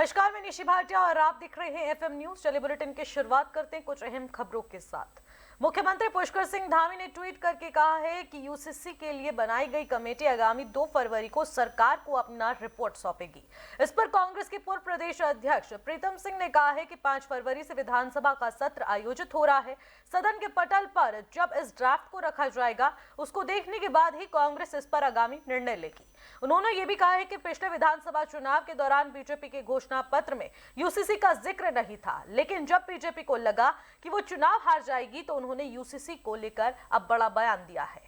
नमस्कार, मैं निशि भाटिया और आप देख रहे हैं एफएम न्यूज। चलिए बुलेटिन की शुरुआत करते हैं कुछ अहम खबरों के साथ। मुख्यमंत्री पुष्कर सिंह धामी ने ट्वीट करके कहा है कि यूसीसी के लिए बनाई गई कमेटी आगामी 2 फरवरी को सरकार को अपना रिपोर्ट सौंपेगी। इस पर कांग्रेस के पूर्व प्रदेश अध्यक्ष प्रीतम सिंह ने कहा है कि 5 फरवरी से विधानसभा का सत्र आयोजित हो रहा है। सदन के पटल पर जब इस ड्राफ्ट को रखा जाएगा, उसको देखने के बाद ही कांग्रेस इस पर आगामी निर्णय लेगी। उन्होंने ये भी कहा है कि पिछले विधानसभा चुनाव के दौरान बीजेपी के घोषणा पत्र में यूसीसी का जिक्र नहीं था, लेकिन जब बीजेपी को लगा कि वो चुनाव हार जाएगी तो उन्होंने यूसीसी को लेकर अब बड़ा बयान दिया है।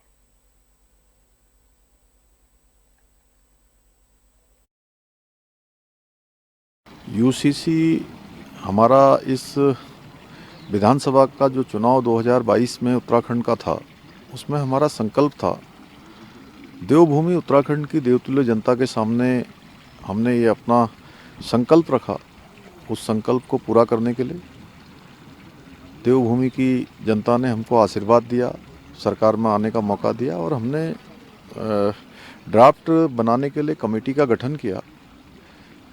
यूसीसी हमारा इस विधानसभा का जो चुनाव 2022 में उत्तराखंड का था, उसमें हमारा संकल्प था। देवभूमि उत्तराखंड की देवतुल्य जनता के सामने हमने ये अपना संकल्प रखा। उस संकल्प को पूरा करने के लिए देवभूमि की जनता ने हमको आशीर्वाद दिया, सरकार में आने का मौका दिया और हमने ड्राफ्ट बनाने के लिए कमेटी का गठन किया।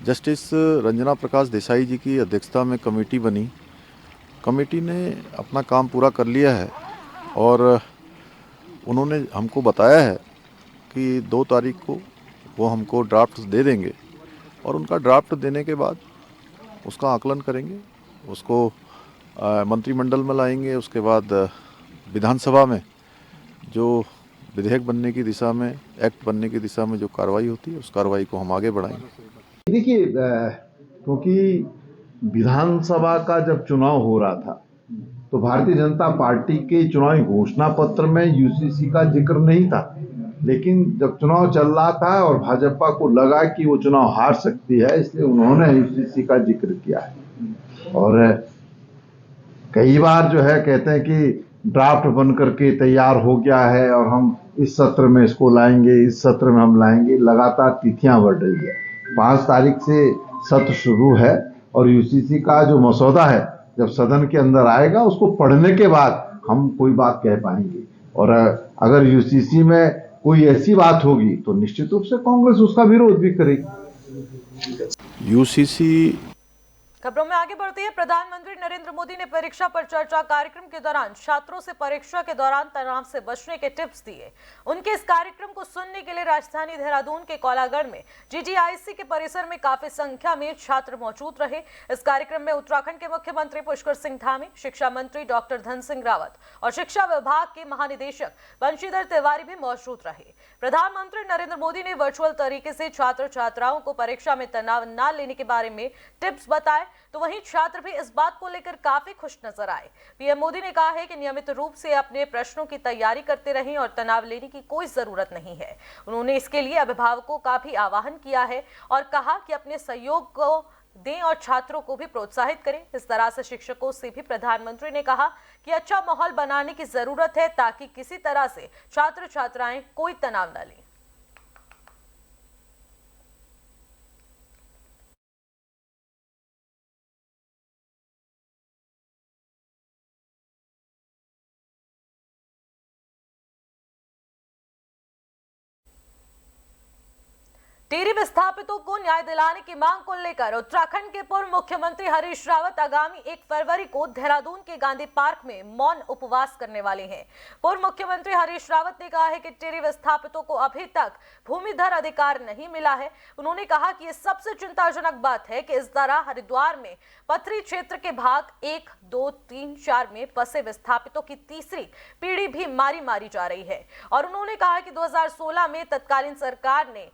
जस्टिस रंजना प्रकाश देसाई जी की अध्यक्षता में कमेटी बनी। कमेटी ने अपना काम पूरा कर लिया है और उन्होंने हमको बताया है कि 2 तारीख को वो हमको ड्राफ्ट दे देंगे और उनका ड्राफ्ट देने के बाद उसका आकलन करेंगे, उसको मंत्रिमंडल में लाएंगे। उसके बाद विधानसभा में जो विधेयक बनने की दिशा में, एक्ट बनने की दिशा में जो कार्रवाई होती है, उस कार्रवाई को हम आगे बढ़ाएंगे। देखिए, क्योंकि विधानसभा का जब चुनाव हो रहा था तो भारतीय जनता पार्टी के चुनावी घोषणा पत्र में यूसीसी का जिक्र नहीं था, लेकिन जब चुनाव चल रहा था और भाजपा को लगा कि वो चुनाव हार सकती है, इसलिए उन्होंने यूसीसी का जिक्र किया है। और कई बार जो है कहते हैं कि ड्राफ्ट बन करके तैयार हो गया है और हम इस सत्र में इसको लाएंगे, इस सत्र में हम लाएंगे। लगातार तिथियां बढ़ रही है। 5 तारीख से सत्र शुरू है और यूसीसी का जो मसौदा है जब सदन के अंदर आएगा, उसको पढ़ने के बाद हम कोई बात कह पाएंगे। और अगर यूसीसी में कोई ऐसी बात होगी तो निश्चित रूप से कांग्रेस उसका विरोध भी करेगी। यूसीसी खबरों में आगे बढ़ते हैं। प्रधानमंत्री नरेंद्र मोदी ने परीक्षा पर चर्चा कार्यक्रम के दौरान छात्रों से परीक्षा के दौरान तनाव से बचने के टिप्स दिए। उनके इस कार्यक्रम को सुनने के लिए राजधानी देहरादून के कोलागढ़ में जीजीआईसी के परिसर में काफी संख्या में छात्र मौजूद रहे। इस कार्यक्रम में उत्तराखंड के मुख्यमंत्री पुष्कर सिंह धामी, शिक्षा मंत्री डॉक्टर धन सिंह रावत और शिक्षा विभाग के महानिदेशक बंशीधर तिवारी भी मौजूद रहे। प्रधानमंत्री नरेंद्र मोदी ने वर्चुअल तरीके से छात्र छात्राओं को परीक्षा में तनाव न लेने के बारे में टिप्स बताए, तो वहीं छात्र भी इस बात को लेकर काफी खुश नजर आए। पीएम मोदी ने कहा है कि नियमित रूप से अपने प्रश्नों की तैयारी करते रहें और तनाव लेने की कोई जरूरत नहीं है। उन्होंने इसके लिए अभिभावकों का भी आह्वान किया है और कहा कि अपने सहयोग को दें और छात्रों को भी प्रोत्साहित करें। इस तरह से शिक्षकों से भी प्रधानमंत्री ने कहा कि अच्छा माहौल बनाने की जरूरत है ताकि किसी तरह से छात्र छात्राएं कोई तनाव न लें। टिहरी विस्थापितों को न्याय दिलाने की मांग को लेकर उत्तराखंड के पूर्व मुख्यमंत्री हरीश रावत आगामी 1 फरवरी को देहरादून के गांधी पार्क में मौन उपवास करने वाले हैं। पूर्व मुख्यमंत्री हरीश रावत ने कहा है कि टिहरी विस्थापितों को अभी तक भूमिधर अधिकार नहीं मिला है। उन्होंने कहा कि यह सबसे चिंताजनक बात है कि इस तरह हरिद्वार में पथरी क्षेत्र के भाग 1, 2, 3, 4 में बसे विस्थापितों की तीसरी पीढ़ी भी मारी जा रही है। और उन्होंने कहा कि 2016 में तत्कालीन सरकार ने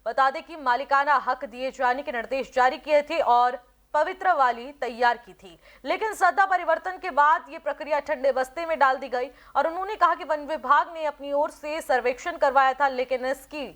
बता दें कि मालिकाना हक दिए जाने के निर्देश जारी किए थे और पवित्र वाली तैयार की थी, लेकिन सत्ता परिवर्तन के बाद ये प्रक्रिया ठंडे बस्ते में डाल दी गई। और उन्होंने कहा कि वन विभाग ने अपनी ओर से सर्वेक्षण करवाया था, लेकिन इसकी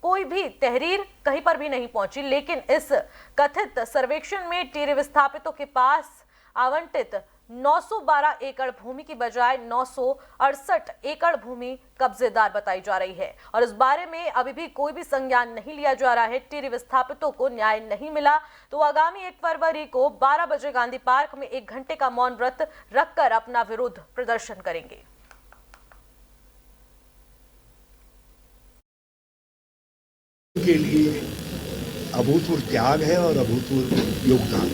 कोई भी तहरीर कहीं पर भी नहीं पहुंची। लेकिन इस कथित सर्वेक्षण में टिहरी विस्थापितों के पास आवंटित 912 एकड़ भूमि की बजाय 968 एकड़ भूमि कब्जेदार बताई जा रही है और इस बारे में अभी भी कोई भी संज्ञान नहीं लिया जा रहा है। टिहरी विस्थापितों को न्याय नहीं मिला तो आगामी 1 फरवरी को 12 बजे गांधी पार्क में 1 घंटे का मौन व्रत रखकर अपना विरोध प्रदर्शन करेंगे। के लिए अभूतपूर्व त्याग है और अभूतपूर्व योगदान।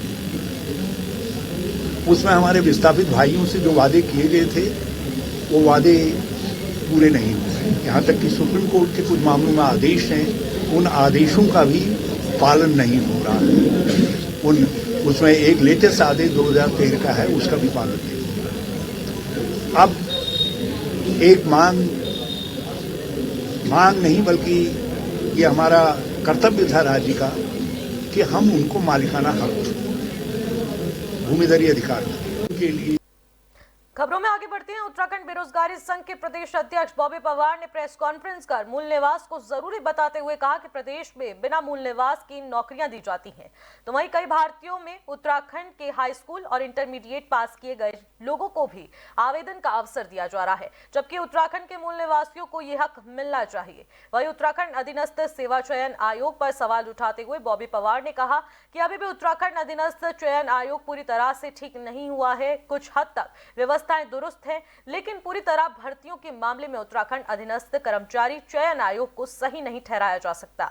उसमें हमारे विस्थापित भाइयों से जो वादे किए गए थे वो वादे पूरे नहीं हुए। यहाँ तक कि सुप्रीम कोर्ट के कुछ मामलों में आदेश हैं, उन आदेशों का भी पालन नहीं हो रहा है। उसमें एक लेटेस्ट आदेश 2013 का है, उसका भी पालन नहीं हो रहा। अब एक मांग नहीं बल्कि ये हमारा कर्तव्य था राज्य का कि हम उनको मालिकाना हक भूमिधरी अधिकार के लिए। खबरों में आगे बढ़ते हैं। उत्तराखंड बेरोजगारी संघ के प्रदेश अध्यक्ष बॉबी पवार ने प्रेस कॉन्फ्रेंस कर मूल निवास को जरूरी बताते हुए कहा कि प्रदेश में बिना मूल निवास की नौकरियां दी जाती हैं। तो वहीं कई भारतीयों में उत्तराखंड के हाई स्कूल और इंटरमीडिएट पास किए गए लोगों को भी आवेदन का अवसर दिया जा रहा है, जबकि उत्तराखंड के मूल निवासियों को यह हक मिलना चाहिए। वहीं उत्तराखंड अधीनस्थ सेवा चयन आयोग पर सवाल उठाते हुए बॉबी पवार ने कहा कि अभी भी उत्तराखंड अधीनस्थ चयन आयोग पूरी तरह से ठीक नहीं हुआ है। कुछ हद तक व्यवस्थाएं दुरुस्त हैं, लेकिन पूरी तरह भर्तियों के मामले में उत्तराखंड अधीनस्थ कर्मचारी चयन आयोग को सही नहीं ठहराया जा सकता।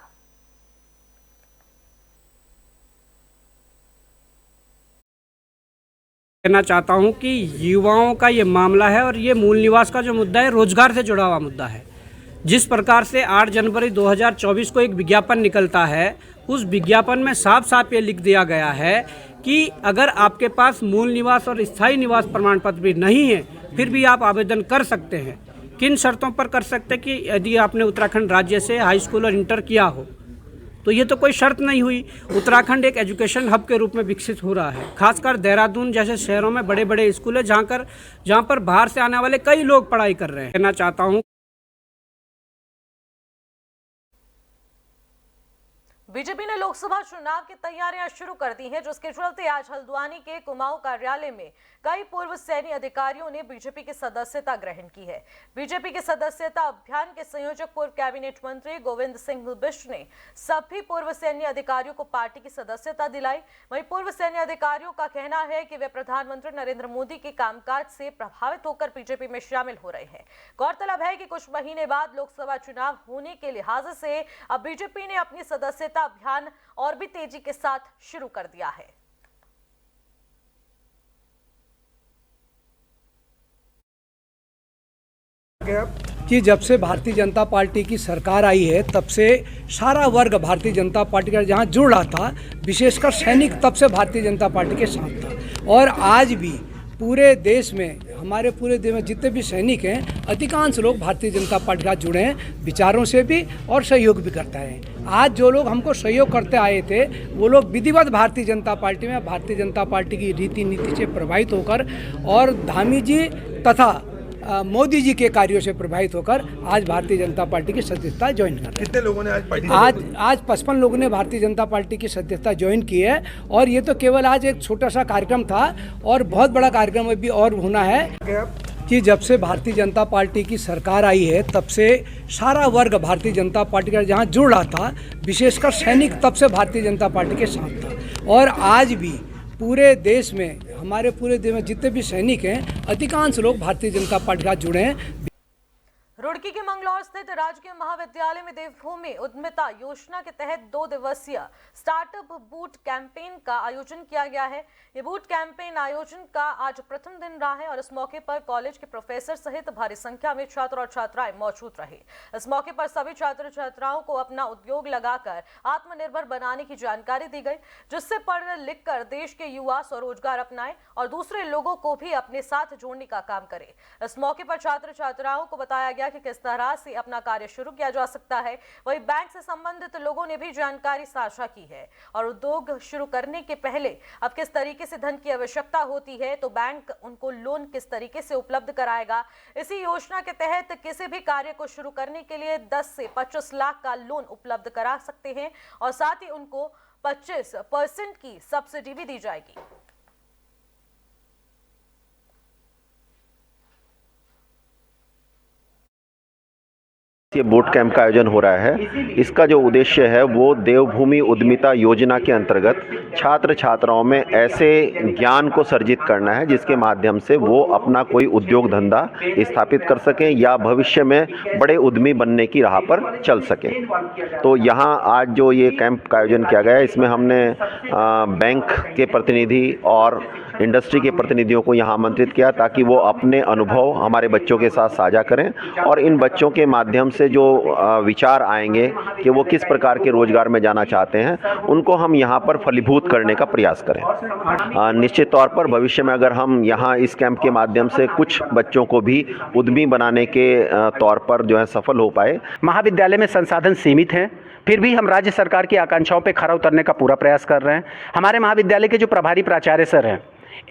कहना चाहता हूं कि युवाओं का ये मामला है और ये मूल निवास का जो मुद्दा है रोजगार से जुड़ा हुआ मुद्दा है। जिस प्रकार से 8 जनवरी 2024 को एक विज्ञापन निकलता है, उस विज्ञापन में साफ साफ ये लिख दिया गया है कि अगर आपके पास मूल निवास और स्थायी निवास प्रमाण पत्र भी नहीं है फिर भी आप आवेदन कर सकते हैं। किन शर्तों पर कर सकते हैं कि यदि आपने उत्तराखंड राज्य से हाई स्कूल और इंटर किया हो, तो ये तो कोई शर्त नहीं हुई। उत्तराखंड एक एजुकेशन हब के रूप में विकसित हो रहा है। खासकर देहरादून जैसे शहरों में बड़े बड़े स्कूल है जहाँ पर बाहर से आने वाले कई लोग पढ़ाई कर रहे हैं। कहना चाहता हूँ बीजेपी ने लोकसभा चुनाव की तैयारियां शुरू कर दी हैं, जिसके चलते आज हल्द्वानी के कुमाऊं कार्यालय में कई पूर्व सैन्य अधिकारियों ने बीजेपी की सदस्यता ग्रहण की है। बीजेपी के सदस्यता अभियान के संयोजक पूर्व कैबिनेट मंत्री गोविंद सिंह बिष्ट ने सभी पूर्व सैन्य अधिकारियों को पार्टी की सदस्यता दिलाई। वहीं पूर्व सैन्य अधिकारियों का कहना है कि वे प्रधानमंत्री नरेंद्र मोदी के कामकाज से प्रभावित होकर बीजेपी में शामिल हो रहे हैं। गौरतलब है कि कुछ महीने बाद लोकसभा चुनाव होने के लिहाज से अब बीजेपी ने अपनी सदस्यता अभियान और भी तेजी के साथ शुरू कर दिया है। कि जब से भारतीय जनता पार्टी की सरकार आई है तब से सारा वर्ग भारतीय जनता पार्टी का जहां जुड़ रहा था, विशेषकर सैनिक तब से भारतीय जनता पार्टी के साथ था। और आज भी पूरे देश में, हमारे पूरे देश में जितने भी सैनिक हैं, अधिकांश लोग भारतीय जनता पार्टी का जुड़े हैं, विचारों से भी और सहयोग भी करता है। आज जो लोग हमको सहयोग करते आए थे वो लोग विधिवत भारतीय जनता पार्टी में, भारतीय जनता पार्टी की रीति नीति से प्रभावित होकर और धामी जी तथा मोदी जी के कार्यों से प्रभावित होकर आज भारतीय जनता पार्टी की सदस्यता ज्वाइन कर रहे हैं। कितने लोगों ने आज पार्टी आज 55 लोगों ने भारतीय जनता पार्टी की सदस्यता ज्वाइन की है। और ये तो केवल आज एक छोटा सा कार्यक्रम था और बहुत बड़ा कार्यक्रम अभी और होना है कि जब से भारतीय जनता पार्टी की सरकार आई है तब से सारा वर्ग भारतीय जनता पार्टी का जहां जुड़ रहा था, विशेषकर सैनिक तब से भारतीय जनता पार्टी के साथ था। और आज भी पूरे देश में, हमारे पूरे देश में जितने भी सैनिक हैं, अधिकांश लोग भारतीय जनता पार्टी का जुड़े हैं। रुड़की के मंगलौर स्थित राजकीय महाविद्यालय में देवभूमि उद्यमिता योजना के तहत 2 दिवसीय स्टार्टअप बूट कैंपेन का आयोजन किया गया है। ये बूट कैंपेन आयोजन का आज प्रथम दिन रहा है और इस मौके पर कॉलेज के प्रोफेसर सहित भारी संख्या में छात्र और छात्राएं मौजूद रहे। इस मौके पर सभी छात्र छात्राओं को अपना उद्योग लगाकर आत्मनिर्भर बनाने की जानकारी दी गई, जिससे पढ़ लिख कर देश के युवा स्वरोजगार अपनाएं और दूसरे लोगों को भी अपने साथ जोड़ने का काम करें। इस मौके पर छात्र छात्राओं को बताया गया कि किस तरह से अपना कार्य शुरू किया जा सकता है। वहीं बैंक से संबंधित लोगों ने भी जानकारी साझा की है और उद्योग शुरू करने के पहले अब किस तरीके से धन की आवश्यकता होती है तो बैंक उनको लोन किस तरीके से उपलब्ध कराएगा। इसी योजना के तहत किसी भी कार्य को शुरू करने के लिए 10 से 25 लाख का लोन उपलब्ध करा सकते हैं और साथ ही उनको 25% की सब्सिडी भी दी जाएगी। ये बोट कैंप का आयोजन हो रहा है। इसका जो उद्देश्य है वो देवभूमि उद्यमिता योजना के अंतर्गत छात्र छात्राओं में ऐसे ज्ञान को सर्जित करना है जिसके माध्यम से वो अपना कोई उद्योग धंधा स्थापित कर सकें या भविष्य में बड़े उद्यमी बनने की राह पर चल सकें। तो यहाँ आज जो ये कैंप का आयोजन किया गया है, इसमें हमने बैंक के प्रतिनिधि और इंडस्ट्री के प्रतिनिधियों को यहाँ आमंत्रित किया ताकि वो अपने अनुभव हमारे बच्चों के साथ साझा करें और इन बच्चों के माध्यम से जो विचार आएंगे कि वो किस प्रकार के रोजगार में जाना चाहते हैं, उनको हम यहाँ पर फलीभूत करने का प्रयास करें। निश्चित तौर पर भविष्य में अगर हम यहाँ इस कैंप के माध्यम से कुछ बच्चों को भी उद्यमी बनाने के तौर पर जो है सफल हो पाए। महाविद्यालय में संसाधन सीमित हैं, फिर भी हम राज्य सरकार की आकांक्षाओं पर खरा उतरने का पूरा प्रयास कर रहे हैं। हमारे महाविद्यालय के जो प्रभारी प्राचार्य सर हैं,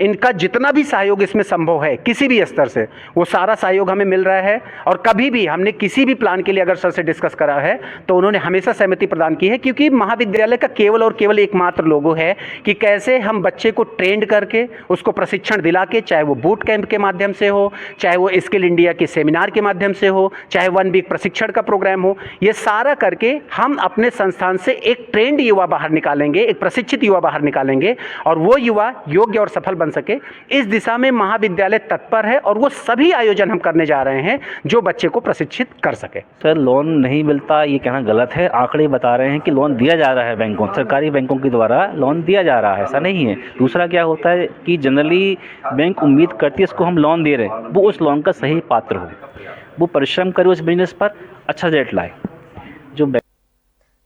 इनका जितना भी सहयोग इसमें संभव है किसी भी स्तर से, वो सारा सहयोग हमें मिल रहा है। और कभी भी हमने किसी भी प्लान के लिए अगर सर से डिस्कस करा है तो उन्होंने हमेशा सहमति प्रदान की है, क्योंकि महाविद्यालय का केवल और केवल एकमात्र लोगो है कि कैसे हम बच्चे को ट्रेंड करके उसको प्रशिक्षण दिला के, चाहे वो बूट कैंप के माध्यम से हो, चाहे वो स्किल इंडिया के सेमिनार के माध्यम से हो, चाहे 1 वीक प्रशिक्षण का प्रोग्राम हो, ये सारा करके हम अपने संस्थान से एक ट्रेंड युवा बाहर निकालेंगे, एक प्रशिक्षित युवा बाहर निकालेंगे और वो युवा योग्य और सफल बन सके। इस दिशा में महाविद्यालय तत्पर है और वो सभी आयोजन हम करने जा रहे हैं जो बच्चे को प्रशिक्षित कर सके। सर, लोन नहीं मिलता ये कहना गलत है। आंकड़े बता रहे हैं कि लोन दिया जा रहा है, बैंकों, सरकारी बैंकों के द्वारा लोन दिया जा रहा है, ऐसा नहीं है। दूसरा क्या होता है कि जनरली बैंक उम्मीद करती है इसको हम लोन दे रहे हैं, वो उस लोन का सही पात्र हो, वो परिश्रम करे उस बिजनेस पर, अच्छा रेट लाए। जो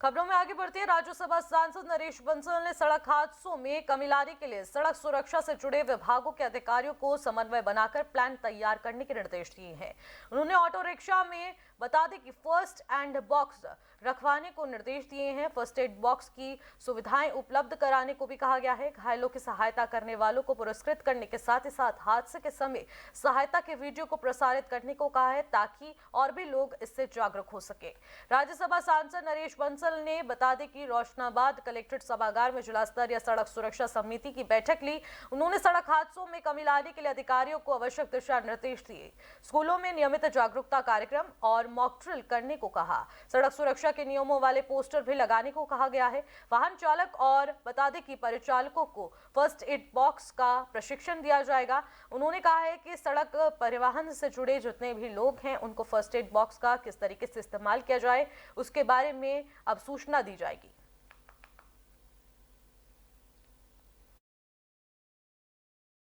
खबरों में आगे बढ़ते हैं। राज्यसभा सांसद नरेश बंसल ने सड़क हादसों में कमी लाने के लिए सड़क सुरक्षा से जुड़े विभागों के अधिकारियों को समन्वय बनाकर प्लान तैयार करने के निर्देश दिए हैं। उन्होंने ऑटो रिक्शा में बता दें कि फर्स्ट एड बॉक्स रखवाने को निर्देश दिए हैं। फर्स्ट एड बॉक्स की सुविधाएं उपलब्ध कराने को भी कहा गया है। घायलों की सहायता करने वालों को पुरस्कृत करने के साथ ही साथ हादसे के समय सहायता के वीडियो को प्रसारित करने को कहा है ताकि और भी लोग इससे जागरूक हो सके। राज्यसभा सांसद नरेश बंसल ने बता दें कि रोशनाबाद कलेक्ट्रेट सभागार में जिला स्तरीय सड़क सुरक्षा समिति की बैठक ली। उन्होंने सड़क हादसों में कमी लाने के लिए अधिकारियों को आवश्यक दिशा निर्देश दिए। स्कूलों में नियमित जागरूकता कार्यक्रम और मॉक ड्रिल करने को कहा। सड़क सुरक्षा के नियमों वाले पोस्टर भी लगाने को कहा गया है। वाहन चालक और बता दें कि परिचालकों को फर्स्ट एड बॉक्स का प्रशिक्षण दिया जाएगा। उन्होंने कहा है कि सड़क परिवहन से जुड़े जितने भी लोग हैं उनको फर्स्ट एड बॉक्स का किस तरीके से इस्तेमाल किया जाए उसके बारे में अब सूचना दी जाएगी।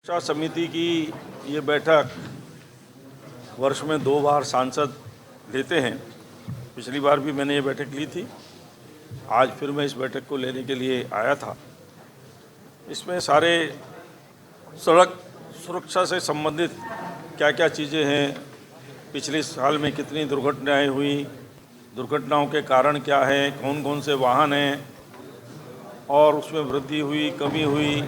सुरक्षा समिति की ये बैठक वर्ष में 2 बार सांसद लेते हैं। पिछली बार भी मैंने ये बैठक ली थी, आज फिर मैं इस बैठक को लेने के लिए आया था। इसमें सारे सड़क सुरक्षा से संबंधित क्या क्या चीज़ें हैं, पिछले साल में कितनी दुर्घटनाएं हुई, दुर्घटनाओं के कारण क्या हैं, कौन कौन से वाहन हैं और उसमें वृद्धि हुई, कमी हुई,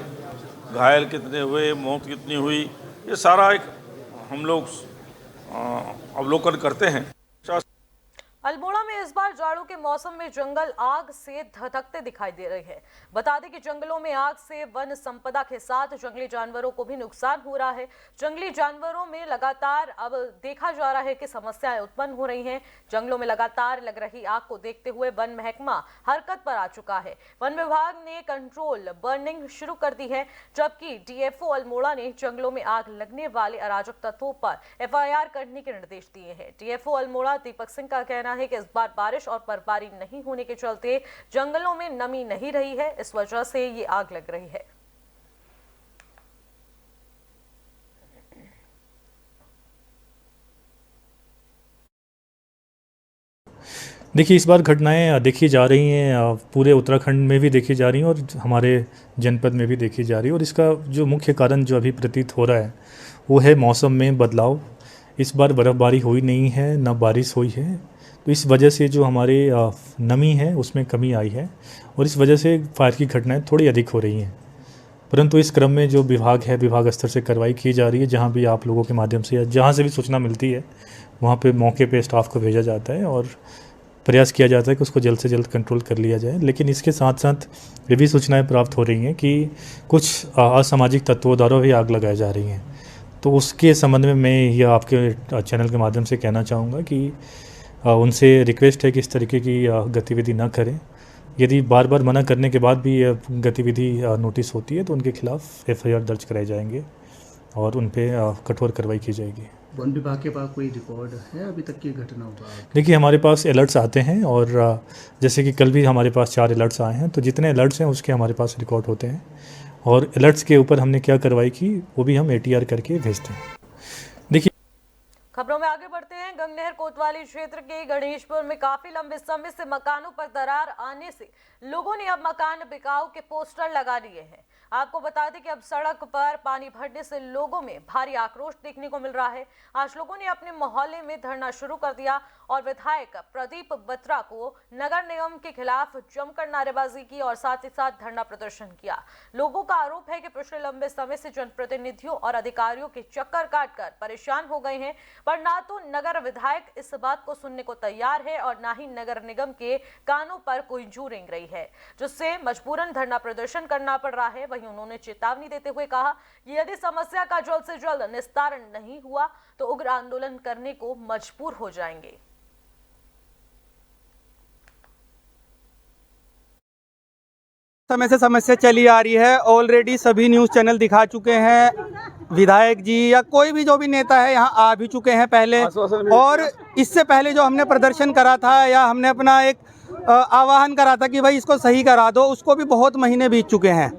घायल कितने हुए, मौत कितनी हुई, ये सारा एक हम लोग अवलोकन करते हैं। अल्मोड़ा में इस बार जाड़ों के मौसम में जंगल आग से धधकते दिखाई दे रहे हैं। बता दें कि जंगलों में आग से वन संपदा के साथ जंगली जानवरों को भी नुकसान हो रहा है। जंगली जानवरों में लगातार अब देखा जा रहा है कि समस्याएं उत्पन्न हो रही हैं। जंगलों में लगातार लग रही आग को देखते हुए वन महकमा हरकत पर आ चुका है। वन विभाग ने कंट्रोल बर्निंग शुरू कर दी है, जबकि डीएफओ अल्मोड़ा ने जंगलों में आग लगने वाले अराजक तत्वों पर एफआईआर करने के निर्देश दिए हैं। डीएफओ अल्मोड़ा दीपक सिंह का कहना है कि इस बार बारिश और बर्फबारी नहीं होने के चलते जंगलों में नमी नहीं रही है, इस वजह से ये आग लग रही है। देखिए, इस बार घटनाएं देखी जा रही हैं, पूरे उत्तराखंड में भी देखी जा रही हैं और हमारे जनपद में भी देखी जा रही है। और इसका जो मुख्य कारण जो अभी प्रतीत हो रहा है वो है मौसम में बदलाव। इस बार बर्फ़बारी हुई नहीं है, ना बारिश हुई है, तो इस वजह से जो हमारे नमी है उसमें कमी आई है और इस वजह से फायर की घटनाएं थोड़ी अधिक हो रही हैं। परंतु इस क्रम में जो विभाग है, विभाग स्तर से कार्रवाई की जा रही है। जहां भी आप लोगों के माध्यम से या जहां से भी सूचना मिलती है वहां पे मौके पे स्टाफ को भेजा जाता है और प्रयास किया जाता है कि उसको जल्द से जल्द कंट्रोल कर लिया जाए। लेकिन इसके साथ साथ ये भी सूचनाएँ प्राप्त हो रही हैं कि कुछ असामाजिक तत्वों द्वारा भी आग लगाई जा रही हैं। तो उसके संबंध में मैं यह आपके चैनल के माध्यम से कहना चाहूँगा कि उनसे रिक्वेस्ट है कि इस तरीके की गतिविधि ना करें। यदि बार बार मना करने के बाद भी गतिविधि नोटिस होती है तो उनके खिलाफ FIR दर्ज कराए जाएंगे और उन पर कठोर कार्रवाई की जाएगी। वन विभाग के पास कोई रिकॉर्ड है अभी तक की घटना हुआ? देखिए, हमारे पास अलर्ट्स आते हैं और जैसे कि कल भी हमारे पास 4 अलर्ट्स आए हैं, तो जितने अलर्ट्स हैं उसके हमारे पास रिकॉर्ड होते हैं और अलर्ट्स के ऊपर हमने क्या कार्रवाई की वो भी हम ATR करके भेजते हैं। देखिए, खबरों में आगे बढ़ते हैं। गंगनहर कोतवाली क्षेत्र के गणेशपुर में काफी लंबे समय से मकानों पर दरार आने से लोगों ने अब मकान बिकाऊ के पोस्टर लगा दिए हैं। आपको बता दें कि अब सड़क पर पानी भरने से लोगों में भारी आक्रोश देखने को मिल रहा है। आज लोगों ने अपने मोहल्ले में धरना शुरू कर दिया और विधायक प्रदीप बत्रा को नगर निगम के खिलाफ जमकर नारेबाजी की और साथ ही साथ धरना प्रदर्शन किया। लोगों का आरोप है कि पिछले लंबे समय से जनप्रतिनिधियों और अधिकारियों के चक्कर काटकर परेशान हो गए हैं, पर ना तो नगर विधायक इस बात को सुनने को तैयार है और ना ही नगर निगम के कानों पर कोई जू रेंग रही है, जिससे मजबूरन धरना प्रदर्शन करना पड़ रहा है। वहीं उन्होंने चेतावनी देते हुए कहा कि यदि समस्या का जल्द से जल्द निस्तारण नहीं हुआ तो उग्र आंदोलन करने को मजबूर हो जाएंगे। समय से समस्या चली आ रही है। ऑलरेडी सभी न्यूज़ चैनल दिखा चुके हैं, विधायक जी या कोई भी जो भी नेता है यहाँ आ भी चुके हैं पहले, और इससे पहले जो हमने प्रदर्शन करा था या हमने अपना एक आह्वान करा था कि भाई इसको सही करा दो, उसको भी बहुत महीने बीत चुके हैं।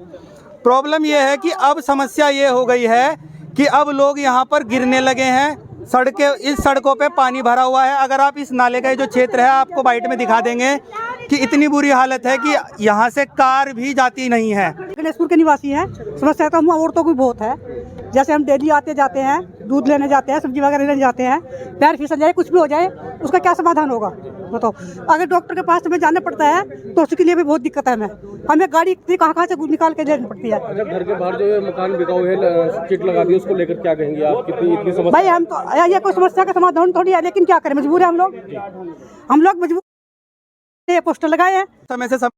प्रॉब्लम ये है कि अब समस्या ये हो गई है कि अब लोग यहाँ पर गिरने लगे हैं। इस सड़कों पे पानी भरा हुआ है। अगर आप इस नाले का जो क्षेत्र है आपको बाइट में दिखा देंगे कि इतनी बुरी हालत है कि यहाँ से कार भी जाती नहीं है। गणेशपुर के निवासी हैं, समस्या तो हम औरतों की बहुत है। जैसे हम डेली आते जाते हैं, दूध लेने जाते हैं, सब्जी वगैरह लेने जाते हैं, पैर फिसल जाए, कुछ भी हो जाए, उसका क्या समाधान होगा बताओ। अगर डॉक्टर के पास हमें जाना पड़ता है तो उसके लिए भी बहुत दिक्कत है। हमें गाड़ी कहाँ से निकाल के लेनी पड़ती है। अच्छा, घर के बाहर जो मकान बिकाऊ है चिट लगा दी, उसको लेकर क्या कहेंगे आप? कितनी इतनी समस्या? भाई हम तो ये कोई समस्या का समाधान थोड़ी है, लेकिन क्या करें, मजबूर है हम लोग मजबूर। ये पोस्टर लगाए हैं समय से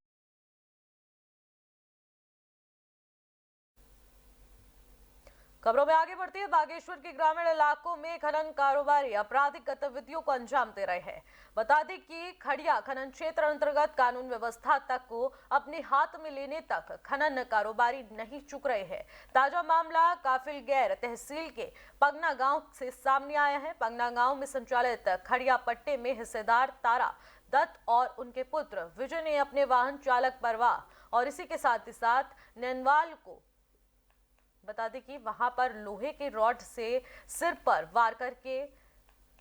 खबरों में आगे बढ़ती है। बागेश्वर के ग्रामीण इलाकों में खनन कारोबारी आपराधिक गतिविधियों को अंजाम दे रहे हैं। बता दें कि खड़िया खनन क्षेत्र अंतर्गत कानून व्यवस्था तक को अपने हाथ में लेने तक खनन कारोबारी नहीं चुक रहे हैं। ताजा मामला काफिल गैर तहसील के पगना गांव से सामने आया है। पगना गांव में संचालित खड़िया पट्टे में हिस्सेदार तारा दत्त और उनके पुत्र विजय ने अपने वाहन चालक परवाह और इसी के साथ ही साथ नैनवाल को बता दें कि वहां पर लोहे के रॉड से सिर पर वार करके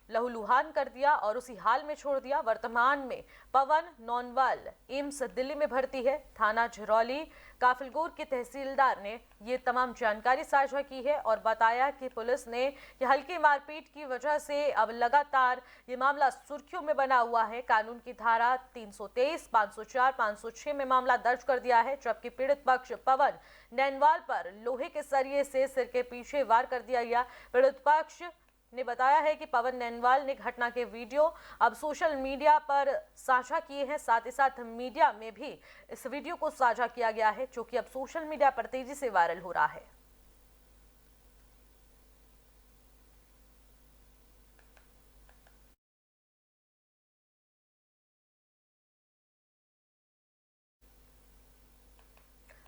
लहूलुहान कर दिया और उसी हाल में छोड़ दिया। वर्तमान में पवन नौनवाल एम्स दिल्ली में भर्ती है। थाना झिरौली काफिलगोर के तहसीलदार ने ये तमाम जानकारी साझा की है और बताया कि पुलिस ने ये हल्की मारपीट की वजह से अब लगातार ये मामला सुर्खियों में बना हुआ है। कानून की धारा 323, 504, 506 में मामला दर्ज कर दिया है, जबकि पीड़ित पक्ष पवन नैनवाल पर लोहे के सरिये से सिर के पीछे वार कर दिया गया। पीड़ित पक्ष ने बताया है कि पवन नैनवाल ने घटना के वीडियो अब सोशल मीडिया पर साझा किए हैं। साथ ही साथ मीडिया में भी इस वीडियो को साझा किया गया है, जो कि अब सोशल मीडिया पर तेजी से वायरल हो रहा है।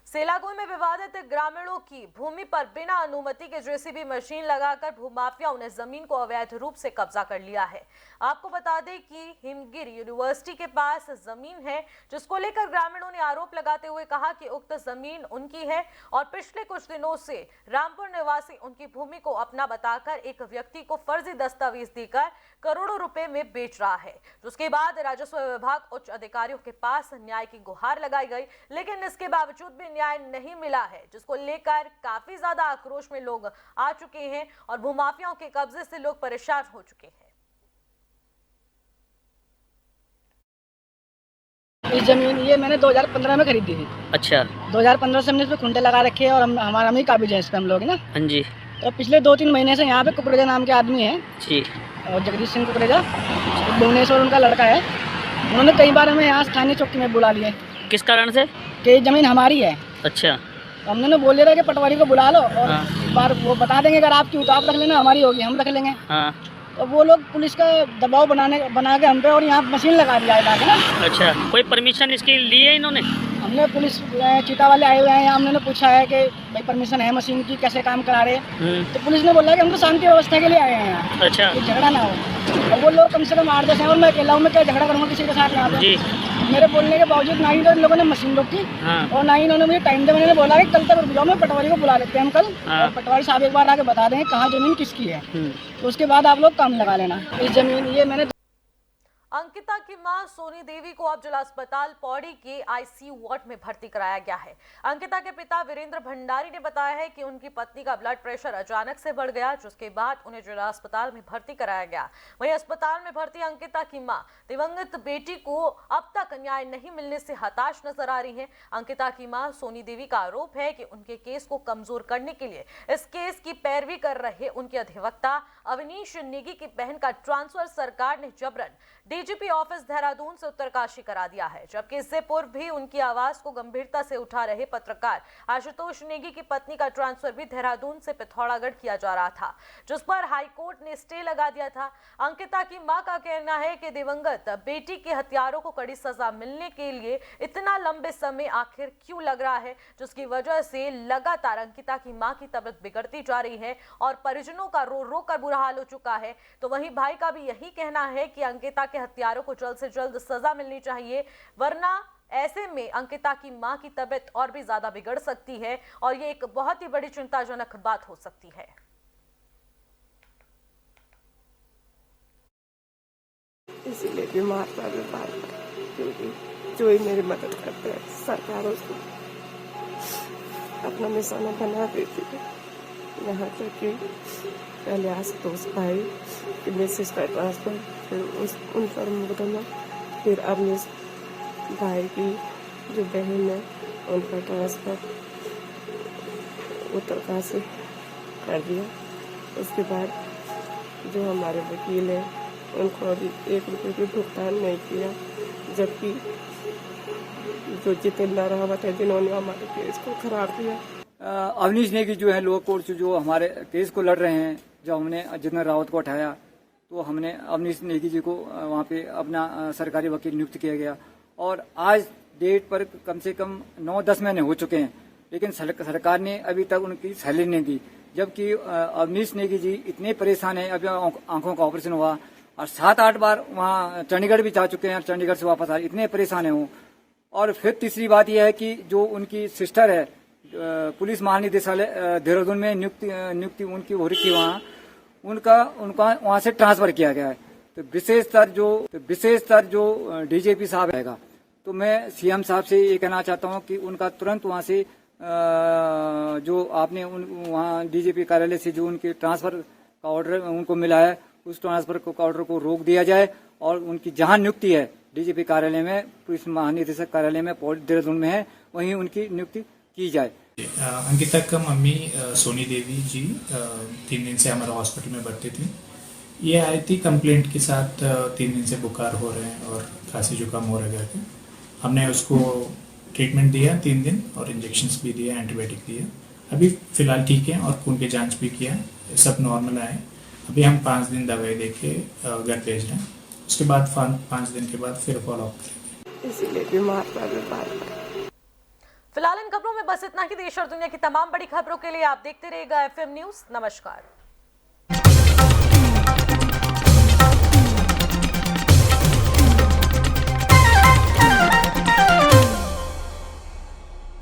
सेलाकुई में विवादित ग्रामीणों की भूमि पर बिना अनुमति के जेसीबी मशीन लगाकर भूमाफियाओं ने जमीन को अवैध रूप से कब्जा कर लिया है। आपको बता दें कि हिमगिरी यूनिवर्सिटी के पास जमीन है, जिसको लेकर ग्रामीणों ने आरोप लगाते हुए कहा कि उक्त जमीन उनकी है और पिछले कुछ दिनों से रामपुर निवासी उनकी भूमि को अपना बताकर एक व्यक्ति को फर्जी दस्तावेज देकर करोड़ों रुपए में बेच रहा है। जिसके बाद राजस्व विभाग उच्च अधिकारियों के पास न्याय की गुहार लगाई गई, लेकिन इसके बावजूद भी न्याय नहीं मिला है, जिसको लेकर काफी ज्यादा आक्रोश में लोग आ चुके हैं और भूमाफियाओं के कब्जे से लोग परेशान हो चुके हैं। इस जमीन ये मैंने 2015 में खरीदी थी। अच्छा, 2015 से हमने इसमें खुंटे लगा रखे हैं और हमारा ही काबिज है इस पे हम लोग ना। हाँ जी। तो पिछले 2-3 महीने से यहाँ पे कुकरेजा नाम के आदमी है जी, और जगदीश सिंह कुकरेजा, भुवनेश्वर उनका लड़का है। उन्होंने कई बार हमें यहाँ स्थानीय चौकी में बुला लिए। किस कारण से? कि जमीन हमारी है। अच्छा, हमने बोल दिया कि पटवारी को बुला लो और एक बार वो बता देंगे, अगर आपकी तो आप रख लेना, हमारी होगी हम रख लेंगे। हाँ। तो वो लोग पुलिस का दबाव बना के हम पे और यहाँ मशीन लगा दिया है लाके ना। अच्छा, कोई परमिशन इसके लिए है इन्होंने? हमने पुलिस चीता वाले आए हुए हैं यहाँ, हमने पूछा है कि भाई परमिशन है मशीन की, कैसे काम करा रहे हैं। तो पुलिस ने बोला कि हम तो शांति व्यवस्था के लिए आए हैं यहाँ। अच्छा, झगड़ा ना हो। और वो लोग कम से कम 8-10 हैं और मैं अकेला हूँ, मैं क्या झगड़ा करूँगा किसी के साथ यहाँ पे। मेरे बोलने के बावजूद ना ही तो इन लोगों ने मशीन रोकी और ना ही इन्होंने मुझे टाइम दिया। मैंने बोला कि कल तक रुक जाओ, मैं पटवारी को बुला लेते हैं हम कल, और पटवारी साहब एक बार आके बता देंगे कहाँ जमीन किसकी है, तो उसके बाद आप लोग काम लगा लेना। इस जमीन ये मैंने अंकिता की मां सोनी देवी को अब जिला अस्पताल पौड़ी के आईसीयू वार्ड में भर्ती कराया गया है। अंकिता के पिता वीरेंद्र भंडारी ने बताया है कि उनकी पत्नी का ब्लड प्रेशर अचानक से बढ़ गया, जिसके बाद उन्हें जिला अस्पताल में भर्ती कराया गया। वहीं अस्पताल में भर्ती अंकिता की मां दिवंगत बेटी को अब तक न्याय नहीं मिलने से हताश नजर आ रही है। अंकिता की मां सोनी देवी का आरोप है कि उनके केस को कमजोर करने के लिए इस केस की पैरवी कर रहे उनके अधिवक्ता अवनीश नेगी की बहन का ट्रांसफर सरकार ने जबरन डीजीपी ऑफिस देहरादून से उत्तरकाशी करा दिया है, जबकि इससे पूर्व भी उनकी आवाज को गंभीरता से उठा रहे पत्रकार आशुतोष नेगी की पत्नी का ट्रांसफर भी देहरादून से पिथौरागढ़ किया जा रहा था, जिस पर हाईकोर्ट ने स्टे लगा दिया था। अंकिता की मां का कहना है कि दिवंगत बेटी के हत्यारों को कड़ी सजा मिलने के लिए इतना लंबे समय आखिर क्यों लग रहा है, जिसकी वजह से लगातार अंकिता की मां की तबीयत बिगड़ती जा रही है और परिजनों का रो रो कर बुरा हाल हो चुका है। तो वहीं भाई का भी यही कहना है कि अंकिता के हत्यारों को जल्द से जल्द सजा मिलनी चाहिए, वरना ऐसे में अंकिता की मां की तबीयत और भी ज्यादा बिगड़ सकती है और ये एक बहुत ही बड़ी चिंताजनक बात हो सकती है। इसीलिए बीमार पर क्योंकि जो ही मेरी मदद करते हैं सरकार उसको अपना निशाना बना देती है। यहाँ तक कि पहले आशुतोष भाई कि मिसेस का ट्रांसफर, फिर उन पर मुकदमा, फिर अपने भाई की जो बहन है उनका ट्रांसफर उत्तरकाशी कर दिया। उसके बाद जो हमारे वकील हैं उनको अभी 1 रुपये भी भुगतान नहीं किया, जबकि जो जितेंद्र रावत है जिन्होंने हमारे केस को खराब किया। अवनीश नेगी जो है लोअर कोर्ट से जो हमारे केस को लड़ रहे हैं, जब हमने जितेंद्र रावत को उठाया तो हमने अवनीश नेगी जी को वहाँ पे अपना सरकारी वकील नियुक्त किया गया और आज डेट पर कम से कम 9-10 महीने हो चुके हैं, लेकिन सरकार ने अभी तक उनकी सैलरी नहीं दी, जबकि अवनीश नेगी जी इतने परेशान हैं। अभी आंखों का ऑपरेशन हुआ और 7-8 बार वहाँ चंडीगढ़ भी जा चुके हैं और चंडीगढ़ से वापस आ रहे, इतने परेशान है वो। और फिर तीसरी बात यह है कि जो उनकी सिस्टर है पुलिस महानिदेशालय देहरादून में नियुक्ति उनकी हो रही थी, वहाँ उनका वहाँ से ट्रांसफर किया गया है। तो विशेषतर जो डीजीपी साहब रहेगा, तो मैं सीएम साहब से ये कहना चाहता हूँ कि उनका तुरंत वहाँ से जो आपने वहाँ डीजीपी कार्यालय से जो उनके ट्रांसफर का ऑर्डर उनको मिला है, उस ट्रांसफर का ऑर्डर को रोक दिया जाए और उनकी जहाँ नियुक्ति है डीजीपी कार्यालय में, पुलिस महानिदेशक कार्यालय में देहरादून में है, वहीं उनकी नियुक्ति की जाए। अंकिता का मम्मी सोनी देवी जी 3 दिन से हमारे हॉस्पिटल में भर्ती थी। ये आई थी कंप्लेंट के साथ 3 दिन से बुखार हो रहे हैं और खांसी जुकाम हो रहा है। हमने उसको ट्रीटमेंट दिया 3 दिन और इंजेक्शंस भी दिए, एंटीबायोटिक दिए। अभी फ़िलहाल ठीक है और खून की जांच भी किया, सब नॉर्मल आए। अभी हम 5 दिन दवाई दे के घर भेज रहे हैं, उसके बाद 5 दिन के बाद फिर फॉलोअप करेंगे। इसीलिए बीमार पर फिलहाल इन खबरों में बस इतना ही। देश और दुनिया की तमाम बड़ी खबरों के लिए आप देखते रहिएगा FM न्यूज़। नमस्कार।